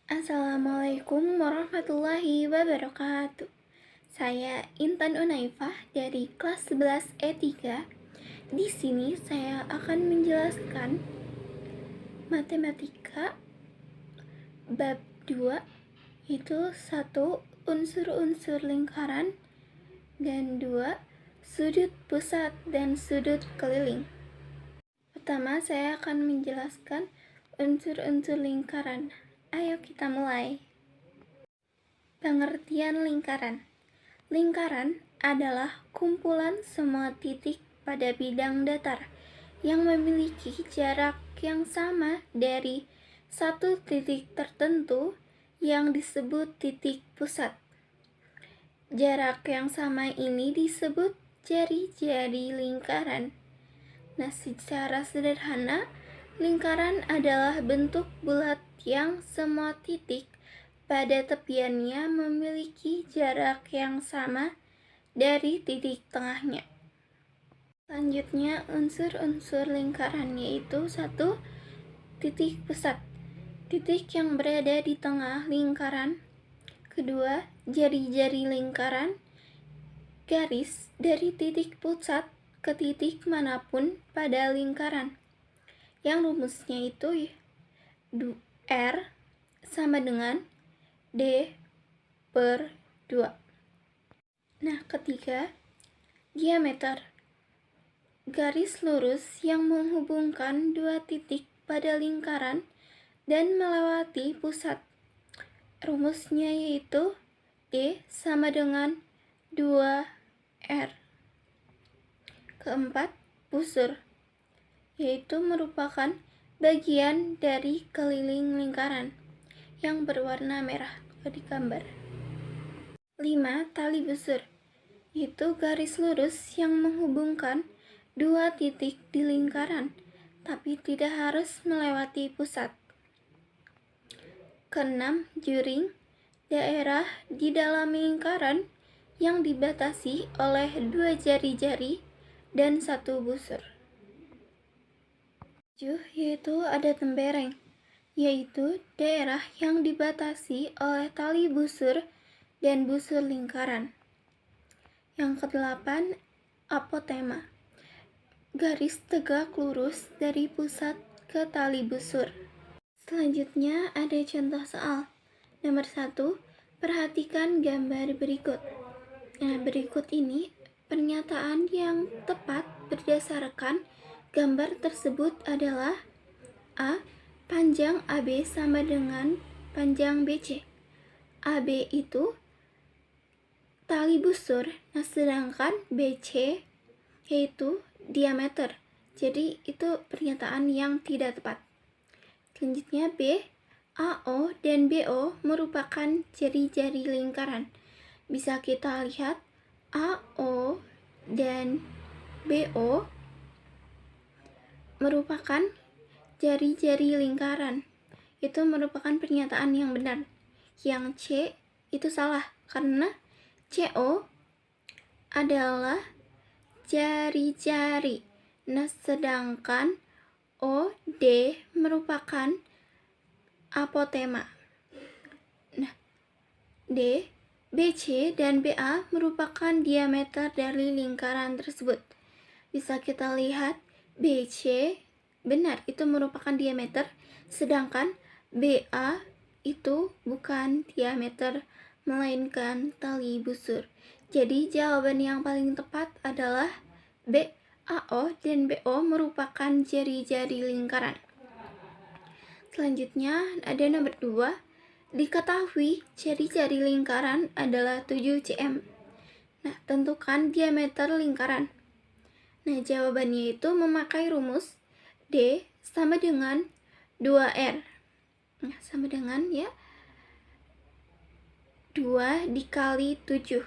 Assalamualaikum warahmatullahi wabarakatuh. Saya Intan Unaifah dari kelas 11 E3. Di sini saya akan menjelaskan matematika bab 2, yaitu 1 unsur-unsur lingkaran dan 2 sudut pusat dan sudut keliling. Pertama, saya akan menjelaskan unsur-unsur lingkaran. Ayo kita mulai. Pengertian lingkaran. Lingkaran adalah kumpulan semua titik pada bidang datar yang memiliki jarak yang sama dari satu titik tertentu yang disebut titik pusat. Jarak yang sama ini disebut jari-jari lingkaran. Nah, secara sederhana, lingkaran adalah bentuk bulat yang semua titik pada tepiannya memiliki jarak yang sama dari titik tengahnya. Selanjutnya, unsur-unsur lingkaran yaitu 1. Titik pusat, titik yang berada di tengah lingkaran. Kedua, jari-jari lingkaran, garis dari titik pusat ke titik manapun pada lingkaran, yang rumusnya itu R sama dengan D per 2. Nah, ketiga, diameter, garis lurus yang menghubungkan dua titik pada lingkaran dan melewati pusat. Rumusnya yaitu D sama dengan 2R. Keempat, busur, yaitu merupakan bagian dari keliling lingkaran yang berwarna merah di gambar. 5. Tali busur, yaitu garis lurus yang menghubungkan dua titik di lingkaran, tapi tidak harus melewati pusat. Keenam, juring, daerah di dalam lingkaran yang dibatasi oleh dua jari-jari dan satu busur. 7. Yaitu ada tembereng, yaitu daerah yang dibatasi oleh tali busur dan busur lingkaran. Yang ke-8, apotema, garis tegak lurus dari pusat ke tali busur. Selanjutnya ada contoh soal. Nomor 1, perhatikan gambar berikut. Nah, berikut ini pernyataan yang tepat berdasarkan gambar tersebut adalah A. Panjang AB sama dengan panjang BC. AB itu tali busur, nah sedangkan BC yaitu diameter. Jadi itu pernyataan yang tidak tepat. Selanjutnya B. AO dan BO merupakan jari-jari lingkaran. Bisa kita lihat AO dan BO merupakan jari-jari lingkaran. Itu merupakan pernyataan yang benar. Yang C itu salah karena CO adalah jari-jari. Nah, sedangkan OD merupakan apotema. Nah, D, BC dan BA merupakan diameter dari lingkaran tersebut. Bisa kita lihat BC benar, itu merupakan diameter, sedangkan BA itu bukan diameter, melainkan tali busur. Jadi jawaban yang paling tepat adalah B. AO dan BO merupakan jari-jari lingkaran. Selanjutnya ada nomor 2. Diketahui jari-jari lingkaran adalah 7 cm. Nah, tentukan diameter lingkaran. Nah, jawabannya itu memakai rumus D sama dengan 2R. Nah, sama dengan 2 dikali 7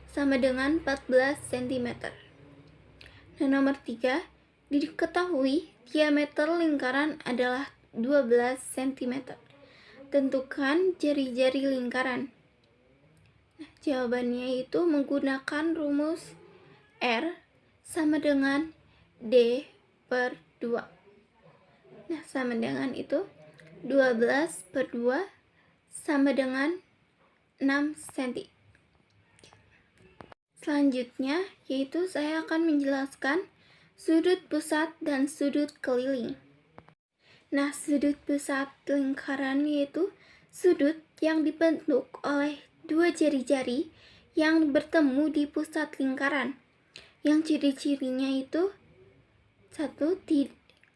sama dengan 14 cm. Nah, nomor 3, diketahui diameter lingkaran adalah 12 cm. Tentukan jari-jari lingkaran. Nah, jawabannya itu menggunakan rumus R sama dengan D per 2. Nah, sama dengan itu 12 per 2 sama dengan 6 cm. Selanjutnya, yaitu saya akan menjelaskan sudut pusat dan sudut keliling. Nah, sudut pusat lingkaran yaitu sudut yang dibentuk oleh dua jari-jari yang bertemu di pusat lingkaran. Yang ciri-cirinya itu satu,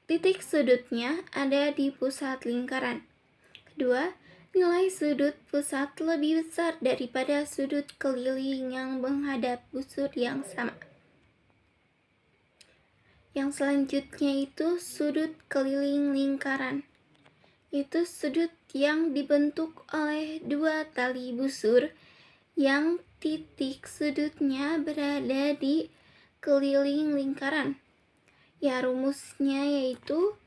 titik sudutnya ada di pusat lingkaran. Kedua, nilai sudut pusat lebih besar daripada sudut keliling yang menghadap busur yang sama. Yang selanjutnya itu sudut keliling lingkaran. Itu sudut yang dibentuk oleh dua tali busur yang titik sudutnya berada di keliling lingkaran. Ya, rumusnya yaitu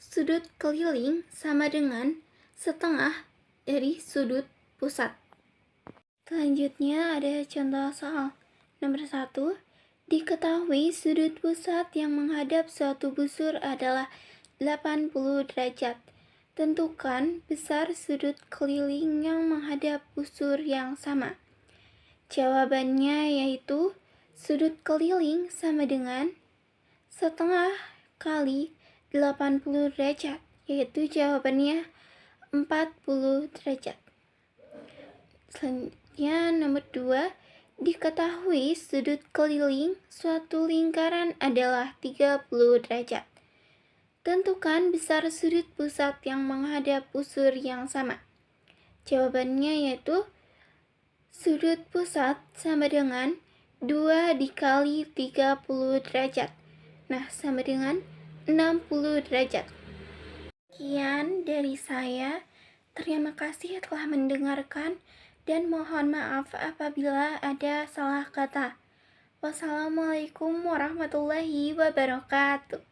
sudut keliling sama dengan setengah dari sudut pusat. Selanjutnya ada contoh soal. Nomor 1. Diketahui sudut pusat yang menghadap suatu busur adalah 80 derajat. Tentukan besar sudut keliling yang menghadap busur yang sama. Jawabannya yaitu sudut keliling sama dengan setengah kali 80 derajat, yaitu jawabannya 40 derajat. Selanjutnya nomor 2. Diketahui sudut keliling suatu lingkaran adalah 30 derajat. Tentukan besar sudut pusat yang menghadap busur yang sama. Jawabannya yaitu sudut pusat sama dengan 2 dikali 30 derajat. Nah, sama dengan 60 derajat. Sekian dari saya. Terima kasih telah mendengarkan dan mohon maaf apabila ada salah kata. Wassalamualaikum warahmatullahi wabarakatuh.